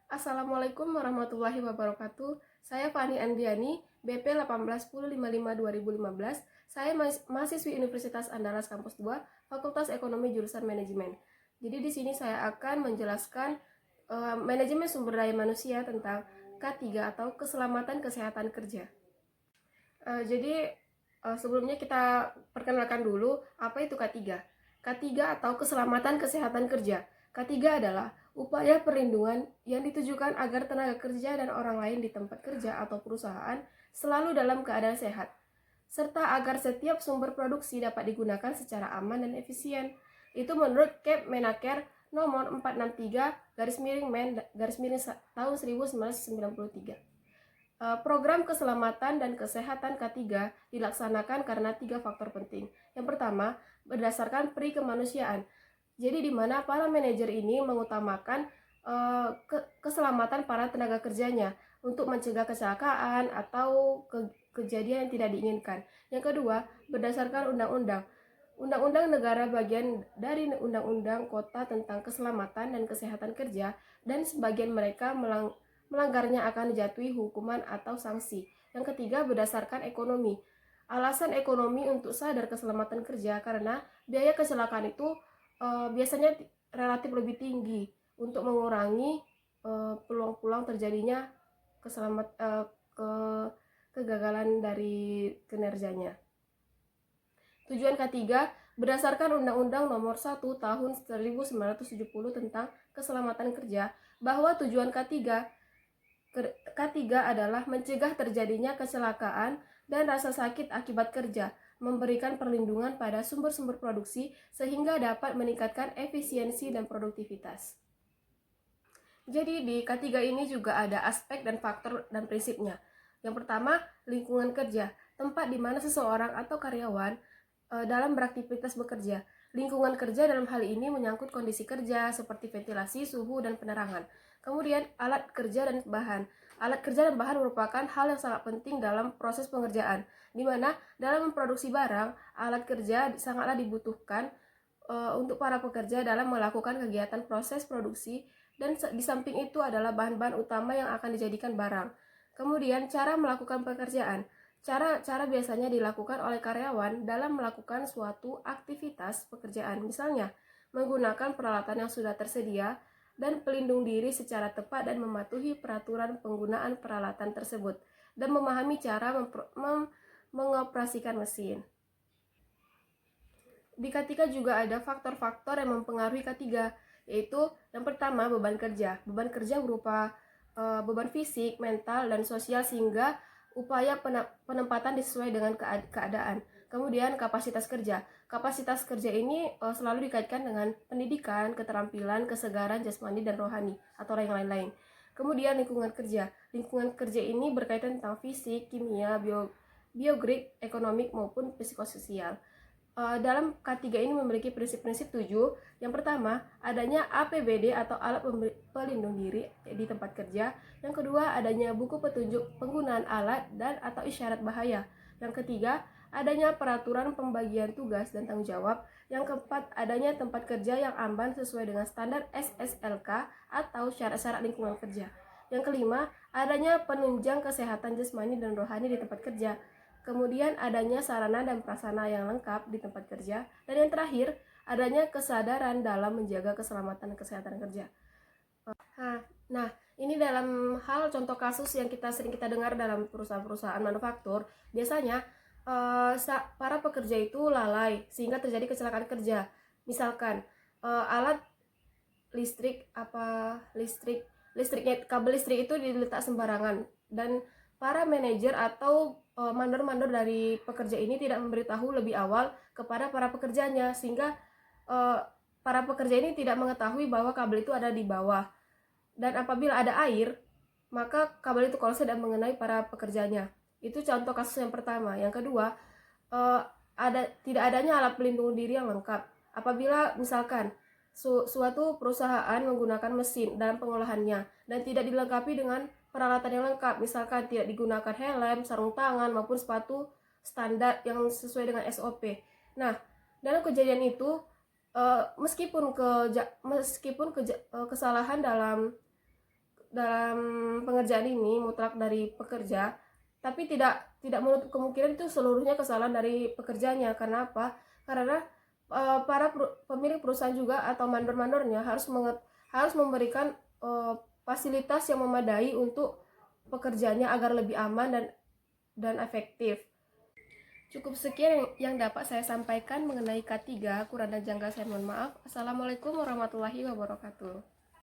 Assalamualaikum warahmatullahi wabarakatuh. Saya Fani Andriani, BP 181055-2015. Saya mahasiswi Universitas Andalas Kampus 2, Fakultas Ekonomi Jurusan Manajemen. Jadi di sini saya akan menjelaskan manajemen sumber daya manusia tentang K3 atau keselamatan kesehatan kerja. Sebelumnya kita perkenalkan dulu apa itu K3. K3 atau keselamatan kesehatan kerja. K3 adalah upaya perlindungan yang ditujukan agar tenaga kerja dan orang lain di tempat kerja atau perusahaan selalu dalam keadaan sehat, serta agar setiap sumber produksi dapat digunakan secara aman dan efisien. Itu menurut Kepmenaker nomor 463/Men tahun 1993. Program keselamatan dan kesehatan K3 dilaksanakan karena 3 faktor penting. Yang pertama, berdasarkan pri kemanusiaan. Jadi di mana para manajer ini mengutamakan keselamatan para tenaga kerjanya untuk mencegah kecelakaan atau kejadian yang tidak diinginkan. Yang kedua, berdasarkan undang-undang. Undang-undang negara bagian dari undang-undang kota tentang keselamatan dan kesehatan kerja, dan sebagian mereka melanggarnya akan dijatuhi hukuman atau sanksi. Yang ketiga, berdasarkan ekonomi. Alasan ekonomi untuk sadar keselamatan kerja karena biaya kecelakaan itu biasanya relatif lebih tinggi untuk mengurangi peluang-peluang terjadinya kegagalan dari kinerjanya. Tujuan K3 berdasarkan Undang-Undang Nomor 1 Tahun 1970 tentang Keselamatan Kerja, bahwa tujuan K3 adalah mencegah terjadinya kecelakaan dan rasa sakit akibat kerja, memberikan perlindungan pada sumber-sumber produksi sehingga dapat meningkatkan efisiensi dan produktivitas. Jadi di K3 ini juga ada aspek dan faktor dan prinsipnya. Yang pertama, lingkungan kerja, tempat di mana seseorang atau karyawan dalam beraktivitas bekerja. Lingkungan kerja dalam hal ini menyangkut kondisi kerja seperti ventilasi, suhu, dan penerangan. Kemudian alat kerja dan bahan. Alat kerja dan bahan merupakan hal yang sangat penting dalam proses pengerjaan, di mana dalam memproduksi barang, alat kerja sangatlah dibutuhkan untuk para pekerja dalam melakukan kegiatan proses produksi, dan di samping itu adalah bahan-bahan utama yang akan dijadikan barang. Kemudian cara melakukan pekerjaan. Cara biasanya dilakukan oleh karyawan dalam melakukan suatu aktivitas pekerjaan, misalnya menggunakan peralatan yang sudah tersedia dan pelindung diri secara tepat dan mematuhi peraturan penggunaan peralatan tersebut, dan memahami cara mengoperasikan mesin. Di K3 juga ada faktor-faktor yang mempengaruhi K3, yaitu yang pertama, beban kerja. Beban kerja berupa beban fisik, mental, dan sosial sehingga upaya penempatan disesuai dengan keadaan. Kemudian kapasitas kerja. Kapasitas kerja ini selalu dikaitkan dengan pendidikan, keterampilan, kesegaran jasmani dan rohani atau yang lain-lain. Kemudian lingkungan kerja. Lingkungan kerja ini berkaitan tentang fisik, kimia, biogrid, ekonomik maupun psikososial. Dalam K3 ini memiliki prinsip-prinsip 7. Yang pertama, adanya APBD atau alat pelindung diri di tempat kerja. Yang kedua, adanya buku petunjuk penggunaan alat dan atau isyarat bahaya. Yang ketiga, adanya peraturan pembagian tugas dan tanggung jawab. Yang keempat, adanya tempat kerja yang aman sesuai dengan standar SSLK atau syarat-syarat lingkungan kerja. Yang kelima, adanya penunjang kesehatan jasmani dan rohani di tempat kerja. Kemudian adanya sarana dan prasarana yang lengkap di tempat kerja. Dan yang terakhir, adanya kesadaran dalam menjaga keselamatan dan kesehatan kerja. Nah, ini dalam hal contoh kasus yang sering kita dengar dalam perusahaan-perusahaan manufaktur, biasanya para pekerja itu lalai sehingga terjadi kecelakaan kerja. Misalkan alat listriknya, kabel listrik itu diletak sembarangan, dan para manajer atau mandor-mandor dari pekerja ini tidak memberitahu lebih awal kepada para pekerjanya, sehingga para pekerja ini tidak mengetahui bahwa kabel itu ada di bawah, dan apabila ada air maka kabel itu kolapse dan mengenai para pekerjanya. Itu contoh kasus yang pertama. Yang kedua, tidak adanya alat pelindung diri yang lengkap. Apabila misalkan suatu perusahaan menggunakan mesin dalam pengolahannya dan tidak dilengkapi dengan peralatan yang lengkap, misalkan tidak digunakan helm, sarung tangan, maupun sepatu standar yang sesuai dengan SOP. Nah, dalam kejadian itu, meskipun kesalahan dalam dalam pengerjaan ini mutlak dari pekerja, tapi tidak menutup kemungkinan itu seluruhnya kesalahan dari pekerjanya. Karena apa? Karena para pemilik perusahaan juga atau mandor-mandornya harus memberikan fasilitas yang memadai untuk pekerjanya agar lebih aman dan efektif. Cukup sekian yang dapat saya sampaikan mengenai K3. Kurang dan janggal saya mohon maaf. Assalamualaikum warahmatullahi wabarakatuh.